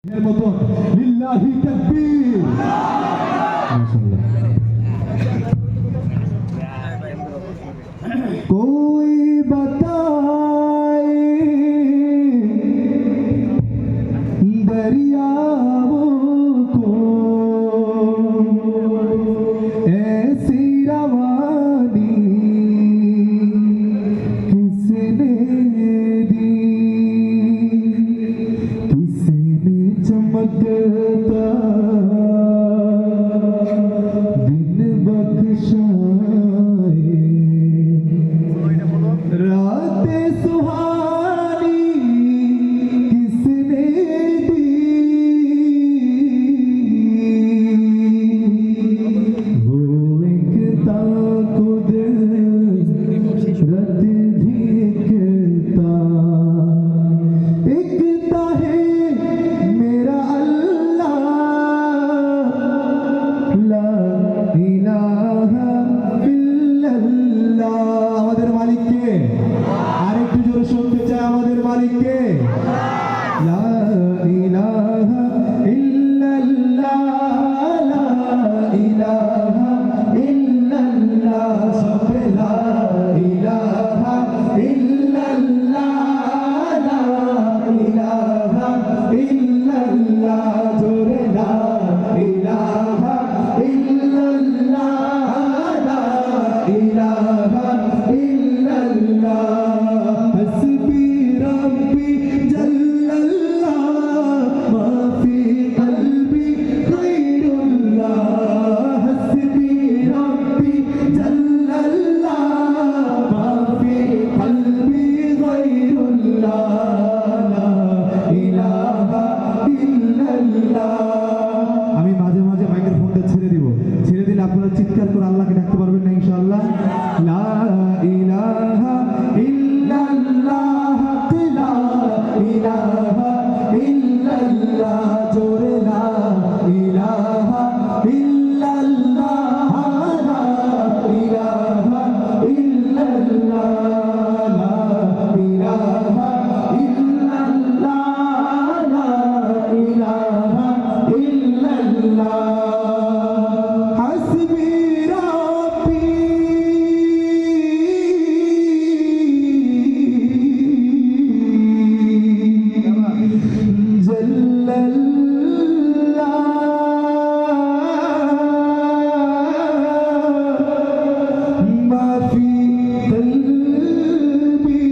লিল্লাহি তাকবীর। कोई बताए दरियाओं को ऐसी रवानी किसने दी, किसने चमकता दिन बख्शाए, रातें सुहानी किसने दी, वो एक कुदरत भी एकता है मेरा अल्लाह, ला इलाहा इल्लल्लाह। আমাদের মালিককে আরেকটু জোরে শুনতে চাই, আমাদের মালিককে। লা ইলাহা ইল্লাল্লাহ, লা ইলাহা ইল্লাল্লাহ, সবে লা ইলাহা ইল্লাল্লাহ, লা ইলাহা ইল্লাল্লাহ, জোরে লা ইলাহা ইল্লাল্লাহ, লা ইলাহা ইল্লাল্লাহ। হাসবি রব্বি জাল্লাল্লাহ, মা ফি কলবি গায়রুল্লাহ। হাসবি রব্বি জাল্লাল্লাহ, মা ফি কলবি গায়রুল্লাহ, লা ইলাহা ইল্লাল্লাহ। আমি মাঝে মাঝে মাইকের ফোনটা ছেড়ে দিব, ছেড়ে দিলে আপনারা চিৎকার করে আল্লাহকে ডাকতে পারবেন না ইনশাআল্লাহ। লা ইলাহা ইল্লাল্লাহ, লা ইলাহা ইল্লাল্লাহ, জোরে লা ইলাহা ইল্লাল্লাহ, লা ইলাহা ইল্লাল্লাহ, লা ইলাহা ইল্লাল্লাহ, লা ইলাহা ইল্লাল্লাহ। হাসবি রব্বি জাল্লাল্লাহ, মা ফি কলবি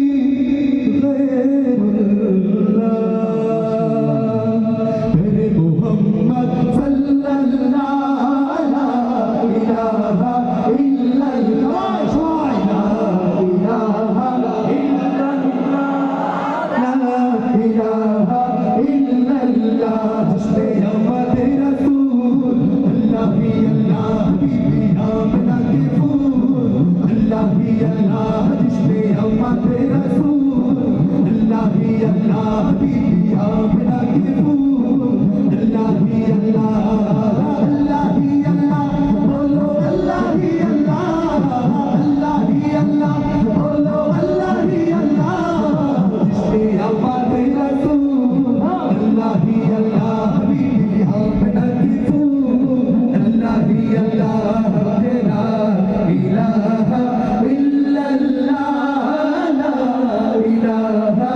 গায়রুল্লাহ, মেরে মুহাম্মদ সাল্লাল্লাহ, লা ইলাহা ইল্লাল্লাহ, লা ইলাহা ইল্লাল্লাহ, লা ইলাহা ইল্লাল্লাহ। जिसने हमदे रसूल अल्लाह ही अल्लाह, बीबी आमना के फूल अल्लाह ही अल्लाह। जिसने हमदे रसूल अल्लाह ही अल्लाह, बीबी आमना के फूल अल्लाह ही अल्लाह, अल्लाह ही अल्लाह, बोलो अल्लाह ही अल्लाह, अल्लाह ही अल्लाह, बोलो अल्लाह ही अल्लाह। जिसने हमदे रसूल अल्लाह ही अल्लाह, बीबी आमना के फूल अल्लाह ही अल्लाह, ला इलाहा इल्लल्लाह, ला इलाहा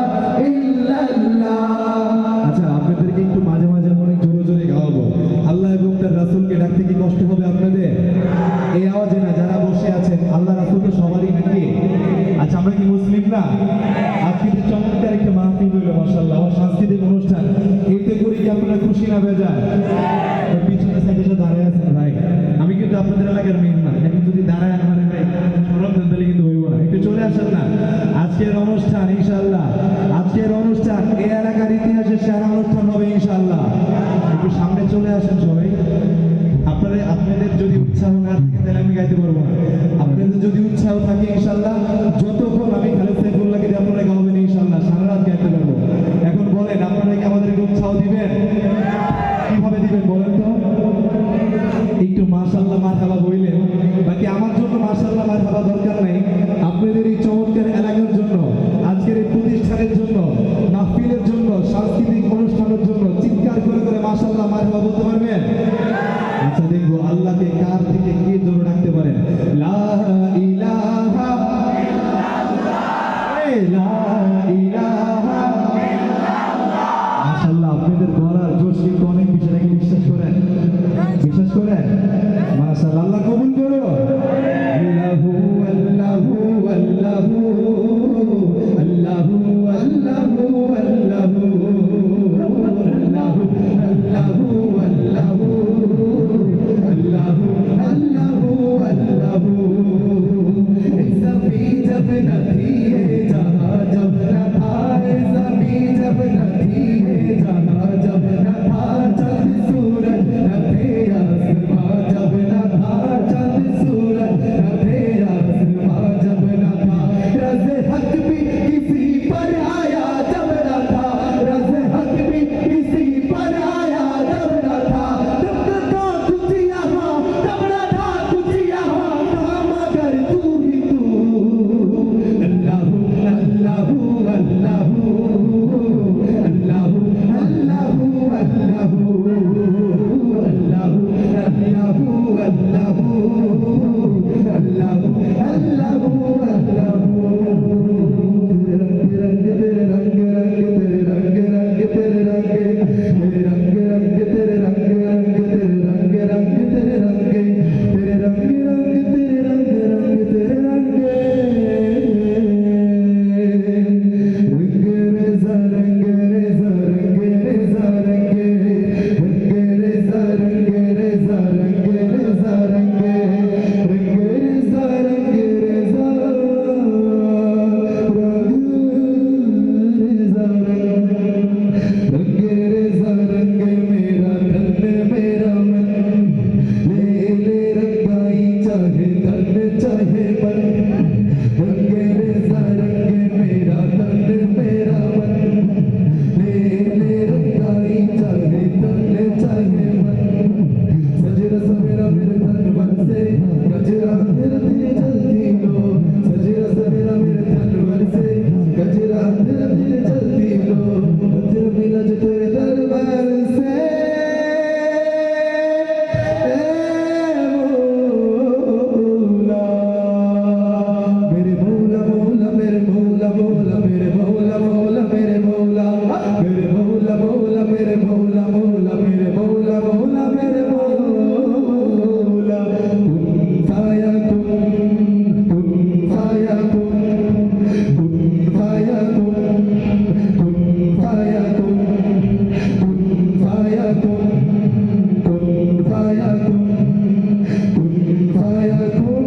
इल्लल्लाह। আচ্ছা, আপনাদেরকে একটু মাঝে মাঝে অনেক জোরে জোরে গাওয়াবো। আল্লাহ এবং তার রাসূলকে ডাকতে কি কষ্ট হবে আপনাদের? এই আওয়াজে না, যারা বসে আছেন আল্লাহ রাসূল তো সবারই নাকি। আচ্ছা, আমরা কি মুসলিম না? আজকে যে চমৎকার একটা মাহফিল হইল মাশাআল্লাহ, আমার সাংস্কৃতিক অনুষ্ঠান, এতে করে কি আপনারা খুশি না বেজার? পিছনে সাইডে এসে দাঁড়ায় আছেন ভাই, আমি কিন্তু আপনাদের এলাকার মেয়ে না, এখন যদি দাঁড়ায় আমার ভাই সরব দেন তাহলে কিন্তু হইব না। একটু চলে আসেন না, আজকের অনুষ্ঠান ইনশাআল্লাহ, আজকের অনুষ্ঠান এই এলাকার ইতিহাসের সেরা অনুষ্ঠান হবে ইনশাআল্লাহ। একটু সামনে চলে আসেন সবাই। আপনাদের যদি উৎসাহ না থাকে তাহলে আমি গাইতে পারবো না। আপনাদের যদি উৎসাহ থাকে ইনশাআল্লাহ, যতক্ষণ আমি খালেদ সাইফুল্লাহকে দিয়ে আপনারা গাওয়াবেন ইনশাআল্লাহ সারা রাত গাইতে পারবো। এখন বলেন, আপনারা কি আমাদেরকে উৎসাহ দিবেন? কিভাবে দিবেন বলেন তো? একটু মাশাআল্লাহ মারহাবা বললেন, বাকি আমার জন্য মাশাআল্লাহ মারহাবা দরকার নাই। আপনাদের এই চমৎকার এলাকার জন্য, আজকের এই প্রতিষ্ঠানের জন্য, মাহফিলের জন্য, সাংস্কৃতিক অনুষ্ঠানের জন্য চিৎকার মাশাআল্লাহ মারহাবা বলতে পারবেন? আচ্ছা দেখবো আল্লাহকে কার থেকে কি জন্য ডাকতে পারেন। লা ইলাহা লা ইলাহা মাশাআল্লাহ আপনাদের গলার জোশ কিন্তু অনেক বেশি নাকি বিশ্বাস করেন? বিশ্বাস করেন? মাশাআল্লাহ আল্লাহ কবুল করো। আল্লাহু আল্লাহু আল্লাহু আল্লাহু আল্লাহু আল্লাহু আল্লাহু আল্লাহু আল্লাহু আল্লাহু ज़मीं जब न थी ये जहां जब न था ज़मीं जब न थी ये जहां जब न था चंद सूरज न थे आसमां जब न था चंद सूरज न थे आसमां जब न था रज़ हक भी किसी पर आया जब न था रज़ हक भी किसी पर आया जब न था तब था कुछ यहाँ तब न था कुछ यहाँ था मगर तू ही तू अल्लाहु अल्लाहु अल्लाहु अल्लाहु अल्लाहु अल्लाहु अल्लाहु अल्लाहु अल्लाहु अल्लाहु अल्लाहु तेरे रंग रंग तेरे रंग रंग तेरे रंग रंग तेरे रंग रंग तेरे रंग रंग तेरे रंग तेरे रंग रंग तेरे रंग रंग तेरे रंग रंग रेज़ा रंग रेज़ा रंग रेज़ा रंग रेज़ा रंग रेज़ा रंग रेज़ा रंग रेज़ा रंग रेज़ा रंग रेज़ा रंग मेरा तन मेरा मन ले ले रंगाई चाहे तन चाहे मन रंग रेज़ा रंग मेरा तन मेरा मन ले ले रंगाई चाहे तन चाहे मन सजरा सवेरा मेरे तन मन से गजरा तेरा दिल जलती लो सजरा सवेरा मेरे तन मन से गजरा तेरा दिल जलती लो तेरा मिला जो तेरे दरबार से मेरे मौला मौला मेरे मौला मौला मेरे मौला मौला मेरे मौला मेरे मौला मौला मेरे मौला मौला मेरे मौला मौला मेरे मौला कुन फायकुन कुन फायकुन कुन फायकुन कुन फायकुन कुन फायकुन कुन फायकुन कुन फायकुन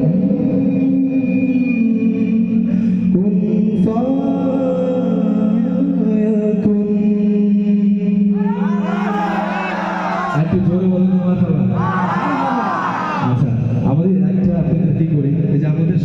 একটু জোরে বলুন মাশাআল্লাহ। আচ্ছা আমাদের একটা আপনাদের কি করি এই যে আমাদের